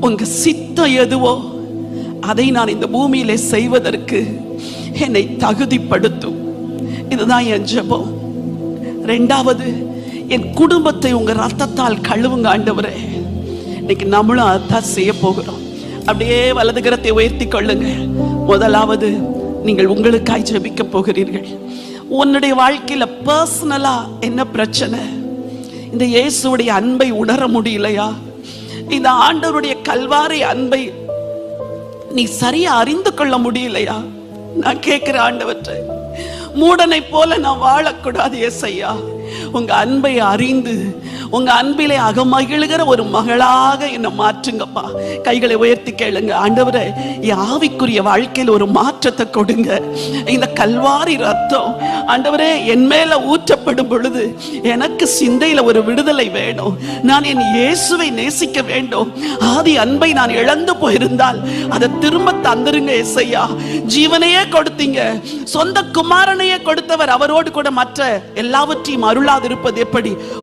உங்க சித்தம் எதுவோ அதை நான் இந்த பூமியிலே செய்வதற்கு என்னை தகுதிப்படுத்தும். இதுதான் என் ஜெபம். ரெண்டாவது, என் குடும்பத்தை உங்க ரத்தத்தால் கழுவுங்க ஆண்டவரே. இன்னைக்கு நம்மளும் அதான் செய்ய போகிறோம். அப்படியே வலது கரத்தை உயர்த்தி கொள்ளுங்க. முதலாவது, நீங்கள் உங்களுக்காய் ஜெபிக்க போகிறீர்கள். உன்னுடைய வாழ்க்கையில பர்சனலா என்ன பிரச்சனை? இந்த இயேசுடைய அன்பை உணர முடியலையா? இந்த ஆண்டவருடைய கல்வாரி அன்பை நீ சரியா அறிந்து கொள்ள முடியலையா? நான் கேட்கிற ஆண்டவற்றை, மூடனை போல நான் வாழக்கூடாது ஏசையா. உங்க அன்பை அறிந்து உங்க அன்பிலே அகமகிழுகிற ஒரு மகளாக என்னை மாற்றுங்கப்பா. கைகளை உயர்த்தி கேளுங்க. ஆண்டவரே, என் ஆவிக்குரிய வாழ்க்கையில் ஒரு மாற்றத்தை கொடுங்க. இந்த கல்வாரி ரத்தம் ஆண்டவரே என் மேல ஊற்றப்படும் பொழுது எனக்கு சிந்தையில ஒரு விடுதலை வேணும். நான் என் இயேசுவை நேசிக்க வேண்டும். ஆதி அன்பை நான் இழந்து போயிருந்தால் அதை திரும்ப தந்துருங்க ஏசையா. ஜீவனையே கொடுத்தீங்க, சொந்த குமாரனையே கொடுத்தவர், அவரோடு கூட மற்ற எல்லாவற்றையும் அருளாதிருப்பது எப்படி?